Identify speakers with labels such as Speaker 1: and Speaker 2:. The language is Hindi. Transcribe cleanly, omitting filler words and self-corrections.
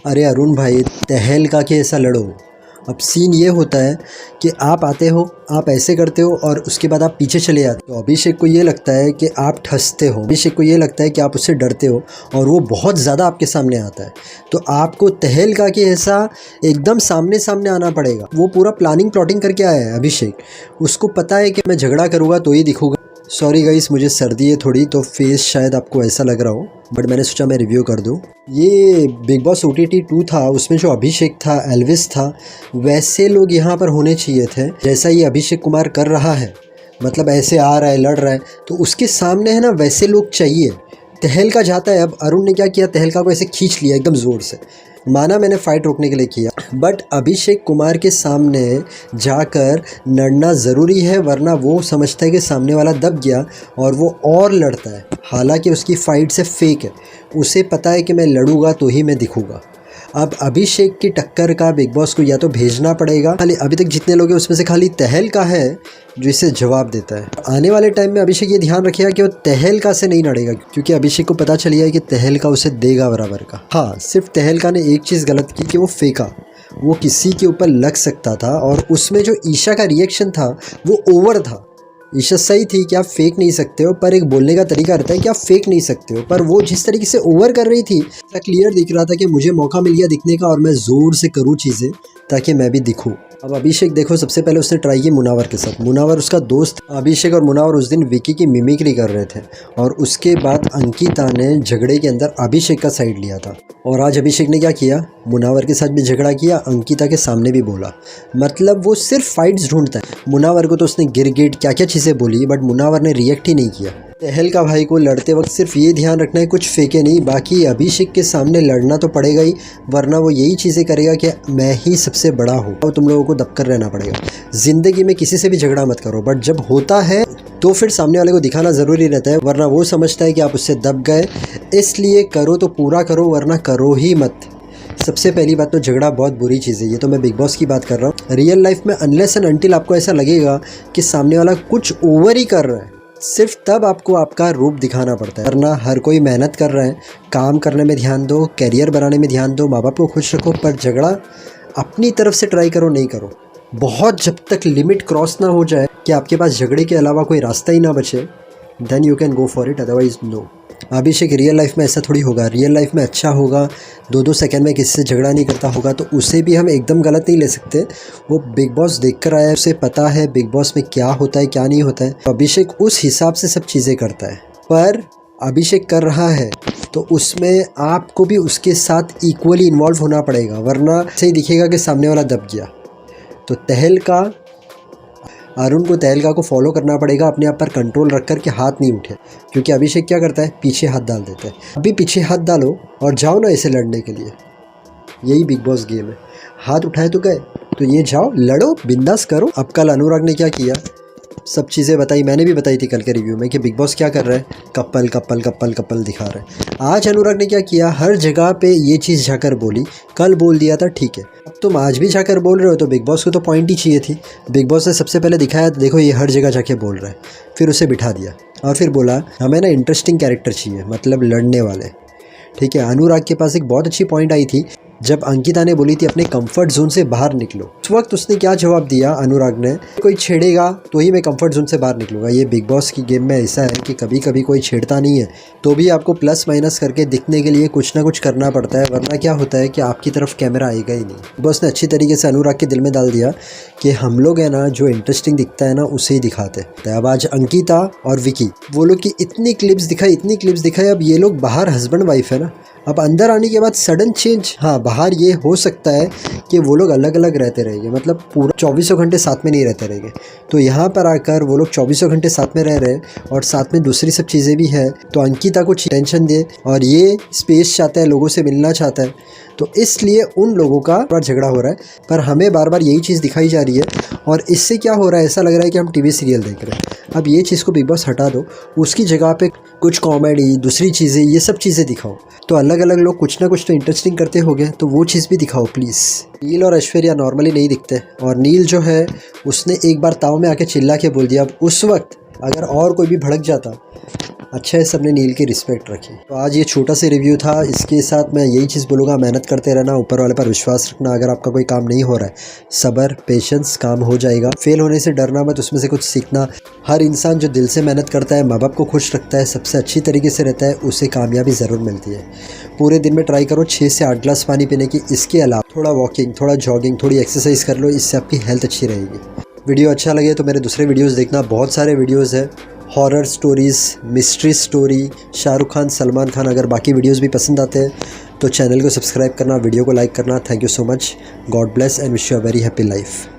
Speaker 1: अरे अरुण भाई, तहलका के ऐसा लड़ो। अब सीन ये होता है कि आप आते हो, आप ऐसे करते हो और उसके बाद आप पीछे चले जाते हो। अभिषेक को ये लगता है कि आप ठसते हो, अभिषेक को ये लगता है कि आप उससे डरते हो और वो बहुत ज़्यादा आपके सामने आता है। तो आपको तहलका के ऐसा एकदम सामने सामने आना पड़ेगा। वो पूरा प्लानिंग प्लॉटिंग करके आया है अभिषेक। उसको पता है कि मैं झगड़ा करूँगा तो ही दिखूँगा। सॉरी गाइस, मुझे सर्दी है थोड़ी, तो फेस शायद आपको ऐसा लग रहा हो, बट मैंने सोचा मैं रिव्यू कर दूं। ये बिग बॉस OTT 2 था, उसमें जो अभिषेक था, एल्विस था, वैसे लोग यहाँ पर होने चाहिए थे जैसा ये अभिषेक कुमार कर रहा है। मतलब ऐसे आ रहा है, लड़ रहा है, तो उसके सामने है ना वैसे लोग चाहिए। तहलका जाता है, अब अरुण ने क्या किया, तहलका को ऐसे खींच लिया एकदम ज़ोर से। माना मैंने फ़ाइट रोकने के लिए किया, बट अभिषेक कुमार के सामने जाकर लड़ना ज़रूरी है, वरना वो समझता है कि सामने वाला दब गया और वो और लड़ता है। हालांकि उसकी फ़ाइट से फेक है, उसे पता है कि मैं लड़ूंगा तो ही मैं दिखूंगा। अब अभिषेक की टक्कर का बिग बॉस को या तो भेजना पड़ेगा, खाली अभी तक जितने लोग हैं उसमें से खाली तहलका है जो इसे जवाब देता है। आने वाले टाइम में अभिषेक ये ध्यान रखेगा कि वो तहलका से नहीं लड़ेगा, क्योंकि अभिषेक को पता चल गया है कि तहलका उसे देगा बराबर का। हाँ, सिर्फ तहलका ने एक चीज़ गलत की कि वो फेंका, वो किसी के ऊपर लग सकता था। और उसमें जो ईशा का रिएक्शन था वो ओवर था। ईशा सही थी कि आप फेंक नहीं सकते हो, पर एक बोलने का तरीका रहता है कि आप फेंक नहीं सकते हो, पर वो जिस तरीके से ओवर कर रही थी, क्लियर दिख रहा था कि मुझे मौका मिल गया दिखने का और मैं ज़ोर से करूँ चीज़ें ताकि मैं भी दिखूँ। अब अभिषेक देखो, सबसे पहले उसने ट्राई की मुनावर के साथ। मुनावर उसका दोस्त। अभिषेक और मुनावर उस दिन विकी की मिमिक्री कर रहे थे और उसके बाद अंकिता ने झगड़े के अंदर अभिषेक का साइड लिया था। और आज अभिषेक ने क्या किया, मुनावर के साथ भी झगड़ा किया, अंकिता के सामने भी बोला। मतलब वो सिर्फ फाइट्स ढूंढता है। मुनावर को तो उसने गिरगिट क्या क्या चीज़ें बोली, बट मुनावर ने रिएक्ट ही नहीं किया। तहलका भाई को लड़ते वक्त सिर्फ ये ध्यान रखना है कुछ फेंके नहीं, बाकी अभिषेक के सामने लड़ना तो पड़ेगा ही, वरना वो यही चीज़ें करेगा कि मैं ही सबसे बड़ा हूँ। और तुम लोगों को दबकर रहना पड़ेगा। ज़िंदगी में किसी से भी झगड़ा मत करो, बट जब होता है तो फिर सामने वाले को दिखाना ज़रूरी रहता है, वरना वो समझता है कि आप उससे दब गए। इसलिए करो तो पूरा करो, वरना करो ही मत। सबसे पहली बात तो झगड़ा बहुत बुरी चीज़ है, ये तो मैं बिग बॉस की बात कर रहा हूँ। रियल लाइफ में अनलेस एंड अनटिल आपको ऐसा लगेगा कि सामने वाला कुछ ओवर ही कर रहा है, सिर्फ तब आपको आपका रूप दिखाना पड़ता है। वरना हर कोई मेहनत कर रहा है, काम करने में ध्यान दो, कैरियर बनाने में ध्यान दो, माँ बाप को खुश रखो, पर झगड़ा अपनी तरफ से ट्राई करो, नहीं करो। बहुत जब तक लिमिट क्रॉस ना हो जाए कि आपके पास झगड़े के अलावा कोई रास्ता ही ना बचे, then you can go for it, otherwise no. Abhishek real life में ऐसा थोड़ी होगा। रियल लाइफ में अच्छा होगा, 2-2 सेकंड में किसी से झगड़ा नहीं करता होगा, तो उसे भी हम एकदम गलत नहीं ले सकते। वो बिग बॉस देख कर आया है, उसे पता है बिग बॉस में क्या होता है क्या नहीं होता है। अभिषेक उस हिसाब से सब चीज़ें करता है, पर अभिषेक कर रहा है तो उसमें आपको भी उसके साथ इक्वली इन्वॉल्व होना पड़ेगा, वरना सही दिखेगा कि सामने वाला दब गया। तो तहलका, अरुण को तहलका को फॉलो करना पड़ेगा, अपने आप पर कंट्रोल रख कर के हाथ नहीं उठे, क्योंकि अभिषेक क्या करता है, पीछे हाथ डाल देता है। अभी पीछे हाथ डालो और जाओ ना ऐसे लड़ने के लिए, यही बिग बॉस गेम है। हाथ उठाए तो गए, तो ये जाओ लड़ो, बिंदास करो। अब कल अनुराग ने क्या किया, सब चीज़ें बताई, मैंने भी बताई थी कल के रिव्यू में कि बिग बॉस क्या कर रहा है, कपल कपल कपल कपल दिखा रहा है। आज अनुराग ने क्या किया, हर जगह पे ये चीज़ जाकर बोली, कल बोल दिया था, ठीक है, अब तुम आज भी जाकर बोल रहे हो, तो बिग बॉस को तो पॉइंट ही चाहिए थी। बिग बॉस ने सबसे पहले दिखाया, देखो ये हर जगह जाके बोल रहा है, फिर उसे बिठा दिया और फिर बोला हमें ना इंटरेस्टिंग कैरेक्टर चाहिए, मतलब लड़ने वाले। ठीक है, अनुराग के पास एक बहुत अच्छी पॉइंट आई थी जब अंकिता ने बोली थी अपने कंफर्ट जोन से बाहर निकलो। उस वक्त उसने क्या जवाब दिया अनुराग ने, कोई छेड़ेगा तो ही मैं कंफर्ट जोन से बाहर निकलूंगा। ये बिग बॉस की गेम में ऐसा है कि कभी कभी कोई छेड़ता नहीं है, तो भी आपको प्लस माइनस करके दिखने के लिए कुछ ना कुछ करना पड़ता है, वरना क्या होता है कि आपकी तरफ कैमरा आएगा ही नहीं। बॉस ने अच्छी तरीके से अनुराग के दिल में डाल दिया कि हम लोग है ना, जो इंटरेस्टिंग दिखता है ना उसे ही दिखाते हैं। अब आज अंकिता और विकी, वो लोग की इतनी क्लिप्स दिखाई, अब ये लोग बाहर हस्बैंड वाइफ है ना, अब अंदर आने के बाद सडन चेंज। हाँ, बाहर ये हो सकता है कि वो लोग अलग अलग रहते रहेंगे, मतलब पूरा 24 घंटे साथ में नहीं रहते रहेंगे। तो यहाँ पर आकर वो लोग 24 घंटे साथ में रह रहे हैं और साथ में दूसरी सब चीज़ें भी है, तो अंकिता को टेंशन दे और ये स्पेस चाहता है, लोगों से मिलना चाहता है, तो इसलिए उन लोगों का बार झगड़ा हो रहा है। पर हमें बार बार यही चीज़ दिखाई जा रही है और इससे क्या हो रहा है, ऐसा लग रहा है कि हम टीवी सीरियल देख रहे हैं। अब ये चीज़ को बिग बॉस हटा दो, उसकी जगह पे कुछ कॉमेडी, दूसरी चीज़ें, ये सब चीज़ें दिखाओ। तो अलग अलग लोग कुछ ना कुछ तो इंटरेस्टिंग करते हो गए, तो वो चीज़ भी दिखाओ प्लीज़। नील और ऐश्वर्या नॉर्मली नहीं दिखते, और नील जो है उसने एक बार ताव में आके चिल्ला के बोल दिया। अब उस वक्त अगर और कोई भी भड़क जाता, अच्छा है सबने नील की रिस्पेक्ट रखी। तो आज ये छोटा सा रिव्यू था। इसके साथ मैं यही चीज़ बोलूँगा, मेहनत करते रहना, ऊपर वाले पर विश्वास रखना। अगर आपका कोई काम नहीं हो रहा है, सब्र पेशेंस, काम हो जाएगा। फेल होने से डरना मत, उसमें से कुछ सीखना। हर इंसान जो दिल से मेहनत करता है, माँ बाप को खुश रखता है, सबसे अच्छी तरीके से रहता है, उसे कामयाबी ज़रूर मिलती है। पूरे दिन में ट्राई करो 6 से 8 ग्लास पानी पीने की। इसके अलावा थोड़ा वॉकिंग, थोड़ा जॉगिंग, थोड़ी एक्सरसाइज कर लो, इससे आपकी हेल्थ अच्छी रहेगी। वीडियो अच्छा लगे तो मेरे दूसरे वीडियोस देखना, बहुत सारे वीडियोस हैं, horror stories, mystery story, Shahrukh Khan, Salman Khan. अगर बाकी वीडियोस भी पसंद आते हैं तो चैनल को सब्सक्राइब करना, वीडियो को लाइक करना। Thank you so much. God bless and wish you a very happy life.